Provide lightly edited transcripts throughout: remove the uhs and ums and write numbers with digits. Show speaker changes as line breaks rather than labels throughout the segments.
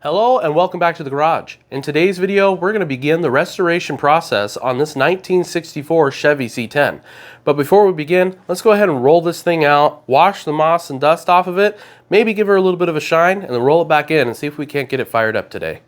Hello and welcome back to the garage. In today's video, we're going to begin the restoration process on this 1964 Chevy C10. But before we begin, let's go ahead and roll this thing out, wash the moss and dust off of it, maybe give her a little bit of a shine, and then roll it back in and see if we can't get it fired up today.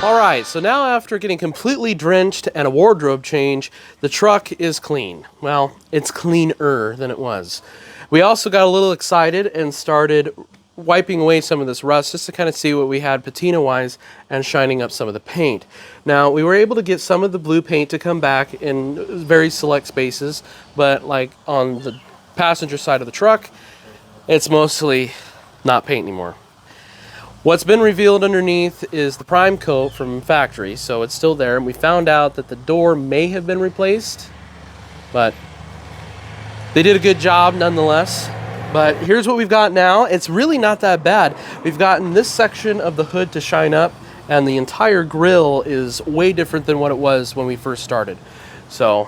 Alright, so now after getting completely drenched and a wardrobe change, the truck is clean. Well, it's cleaner than it was. We also got a little excited and started wiping away some of this rust just to kind of see what we had patina-wise and shining up some of the paint. Now, we were able to get some of the blue paint to come back in very select spaces, but like on the passenger side of the truck, it's mostly not paint anymore. What's been revealed underneath is the prime coat from factory, so it's still there. And we found out that the door may have been replaced, but they did a good job nonetheless. But here's what we've got now. It's really not that bad. We've gotten this section of the hood to shine up, and the entire grille is way different than what it was when we first started. So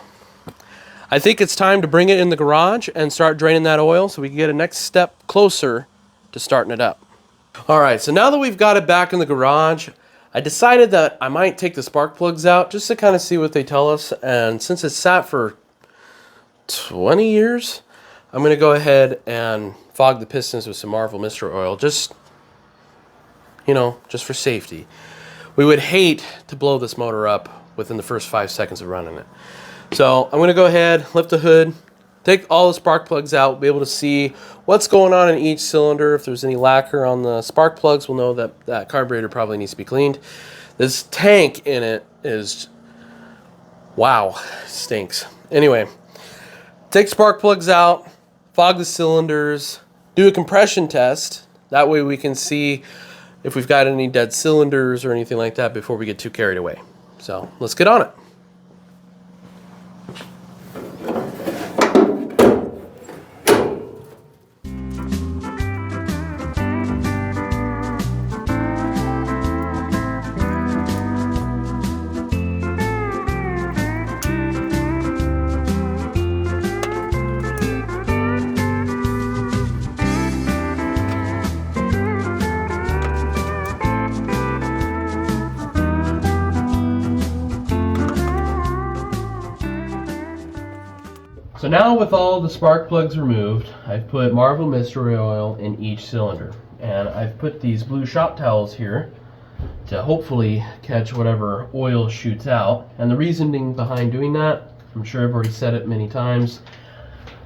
I think it's time to bring it in the garage and start draining that oil so we can get a next step closer to starting it up. Alright, so now that we've got it back in the garage, I decided that I might take the spark plugs out just to kind of see what they tell us. And since it's sat for 20 years, I'm going to go ahead and fog the pistons with some Marvel Mystery Oil, just for safety. We would hate to blow this motor up within the first 5 seconds of running it. So I'm going to go ahead, lift the hood, take all the spark plugs out, be able to see what's going on in each cylinder. If there's any lacquer on the spark plugs, we'll know that that carburetor probably needs to be cleaned. This tank in it is, wow, stinks. Anyway, take spark plugs out, fog the cylinders, do a compression test. That way we can see if we've got any dead cylinders or anything like that before we get too carried away. So let's get on it. So now with all the spark plugs removed, I've put Marvel mystery oil in each cylinder. And I've put these blue shop towels here to hopefully catch whatever oil shoots out. And the reasoning behind doing that, I'm sure I've already said it many times,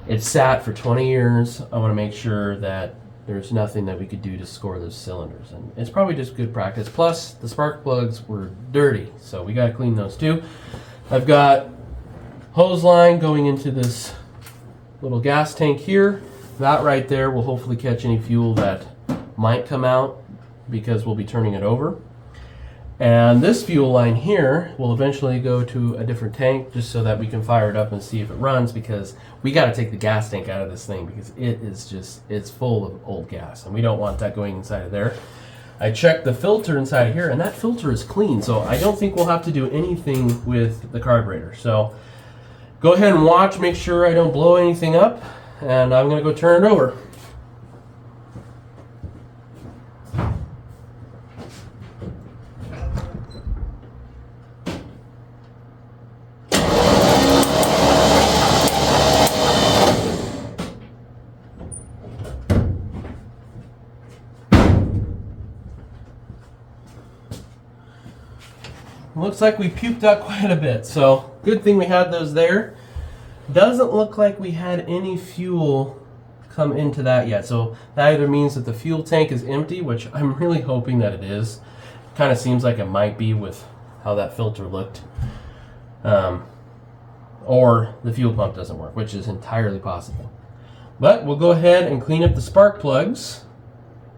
it's sat for 20 years. I want to make sure that there's nothing that we could do to score those cylinders. And it's probably just good practice. Plus, the spark plugs were dirty, so we got to clean those too. I've got hose line going into this little gas tank here. That right there will hopefully catch any fuel that might come out because we'll be turning it over. And this fuel line here will eventually go to a different tank just so that we can fire it up and see if it runs, because we got to take the gas tank out of this thing because it is just, it's full of old gas and we don't want that going inside of there. I checked the filter inside here and that filter is clean, so I don't think we'll have to do anything with the carburetor. So go ahead and watch, make sure I don't blow anything up, and I'm going to go turn it over. Looks like we puked out quite a bit, so good thing we had those there. Doesn't look like we had any fuel come into that yet, so that either means that the fuel tank is empty, which I'm really hoping that it is. Kind of seems like it might be with how that filter looked. Or the fuel pump doesn't work, which is entirely possible. But we'll go ahead and clean up the spark plugs,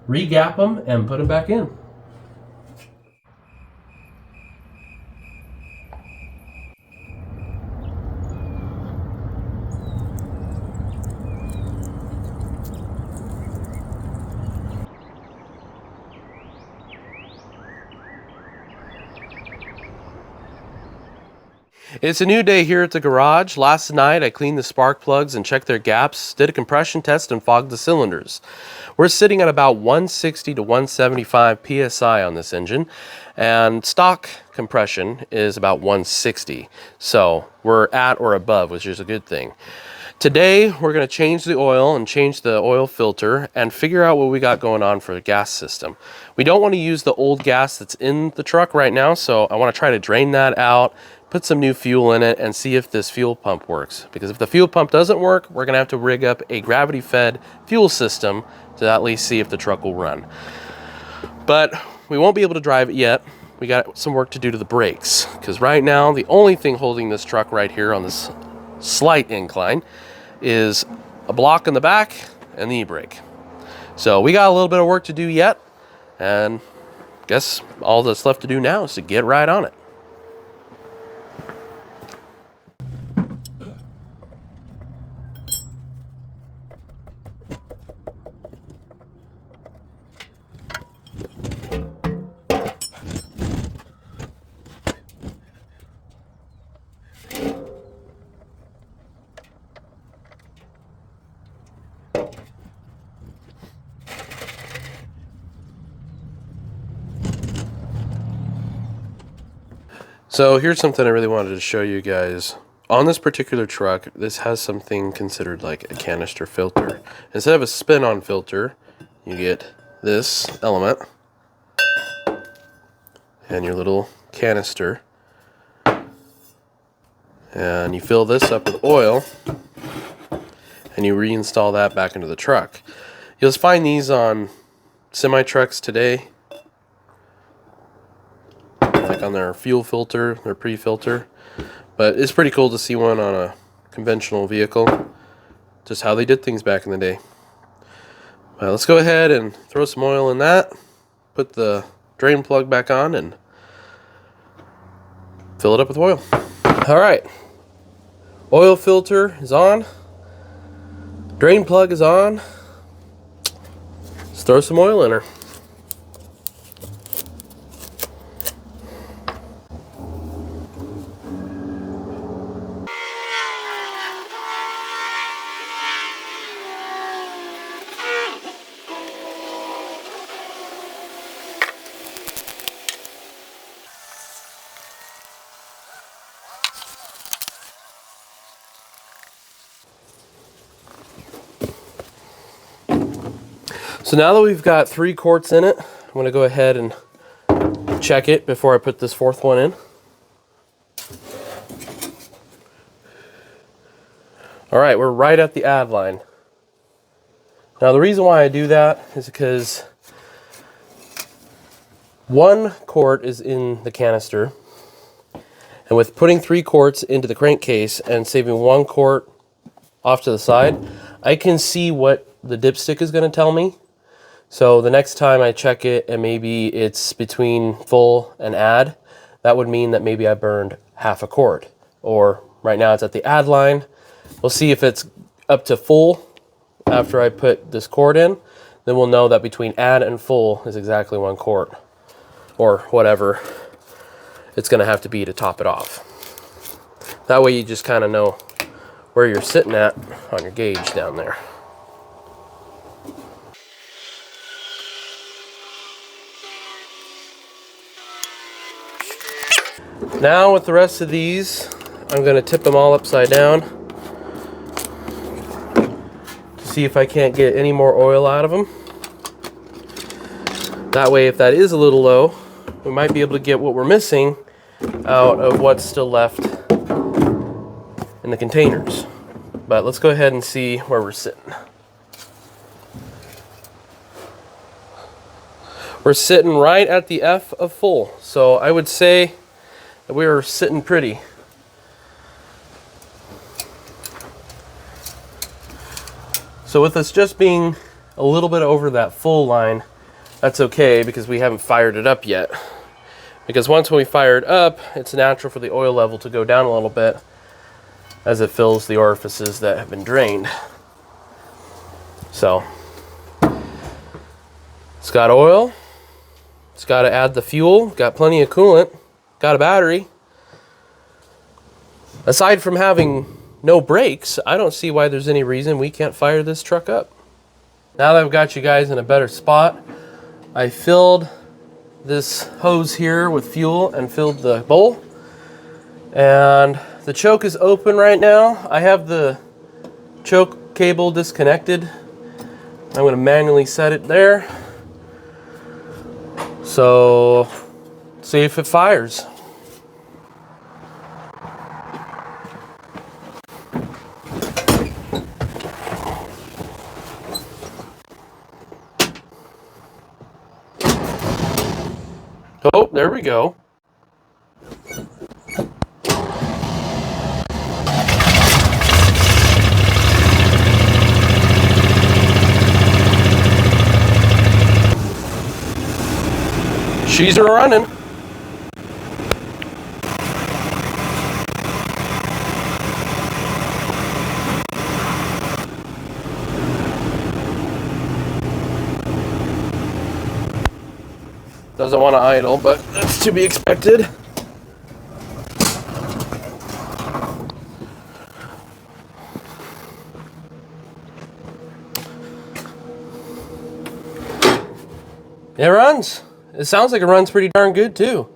re-gap them, and put them back in. It's a new day here at the garage. Last night I cleaned the spark plugs and checked their gaps, did a compression test and fogged the cylinders. We're sitting at about 160 to 175 PSI on this engine, and stock compression is about 160. So we're at or above, which is a good thing. Today we're going to change the oil and change the oil filter and figure out what we got going on for the gas system. We don't want to use the old gas that's in the truck right now, so I want to try to drain that out, put some new fuel in it, and see if this fuel pump works. Because if the fuel pump doesn't work, we're going to have to rig up a gravity-fed fuel system to at least see if the truck will run. But we won't be able to drive it yet. We got some work to do to the brakes, because right now the only thing holding this truck right here on this slight incline is a block in the back and the e-brake. So we got a little bit of work to do yet, and I guess all that's left to do now is to get right on it. So here's something I really wanted to show you guys. On this particular truck, this has something considered like a canister filter. Instead of a spin-on filter, you get this element and your little canister. And you fill this up with oil and you reinstall that back into the truck. You'll find these on semi-trucks today, like on their fuel filter, their pre-filter. But it's pretty cool to see one on a conventional vehicle, just how they did things back in the day. Well, let's go ahead and throw some oil in that, put the drain plug back on, and fill it up with oil. All right, oil filter is on, drain plug is on. Let's throw some oil in her. So now that we've got 3 quarts in it, I'm going to go ahead and check it before I put this 4th one in. All right, we're right at the add line. Now the reason why I do that is because 1 quart is in the canister, and with putting 3 quarts into the crankcase and saving 1 quart off to the side, I can see what the dipstick is going to tell me. So the next time I check it and maybe it's between full and add, that would mean that maybe I burned half a quart. Or right now it's at the add line. We'll see if it's up to full after I put this quart in. Then we'll know that between add and full is exactly 1 quart. Or whatever it's going to have to be to top it off. That way you just kind of know where you're sitting at on your gauge down there. Now with the rest of these, I'm going to tip them all upside down to see if I can't get any more oil out of them. That way, if that is a little low, we might be able to get what we're missing out of what's still left in the containers. But let's go ahead and see where we're sitting. We're sitting right at the F of full. So I would say that we are sitting pretty. So with us just being a little bit over that full line, that's okay because we haven't fired it up yet. Because once we fire it up, it's natural for the oil level to go down a little bit as it fills the orifices that have been drained. So it's got oil, it's got to add the fuel, got plenty of coolant, got a battery. Aside from having no brakes, I don't see why there's any reason we can't fire this truck up. Now that I've got you guys in a better spot, I filled this hose here with fuel and filled the bowl. And the choke is open right now. I have the choke cable disconnected. I'm going to manually set it there. So, see if it fires. Oh, there we go. She's running. Doesn't want to idle, but that's to be expected. It runs. It sounds like it runs pretty darn good too.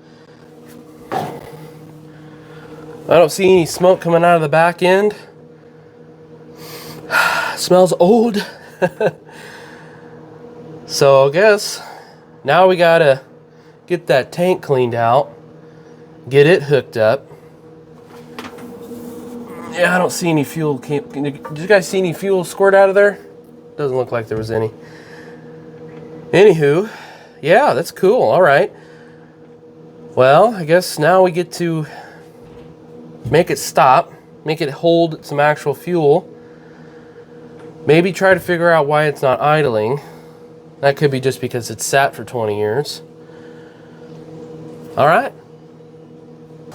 I don't see any smoke coming out of the back end. Smells old. So I guess now we gotta get that tank cleaned out, get it hooked up. Yeah, I don't see any fuel. Did you guys see any fuel squirt out of there? Doesn't look like there was any. Anywho, yeah, that's cool. All right. Well, I guess now we get to make it stop, make it hold some actual fuel. Maybe try to figure out why it's not idling. That could be just because it's sat for 20 years. All right.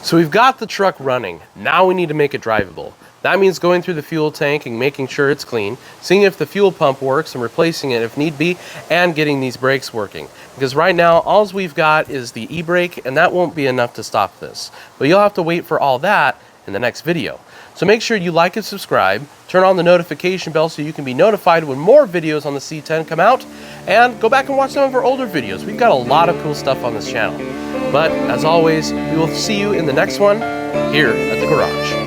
So we've got the truck running. Now we need to make it drivable. That means going through the fuel tank and making sure it's clean, seeing if the fuel pump works and replacing it if need be, and getting these brakes working. Because right now, all we've got is the e-brake, and that won't be enough to stop this. But you'll have to wait for all that in the next video. So make sure you like and subscribe, turn on the notification bell so you can be notified when more videos on the C10 come out, and go back and watch some of our older videos. We've got a lot of cool stuff on this channel. But as always, we will see you in the next one here at the garage.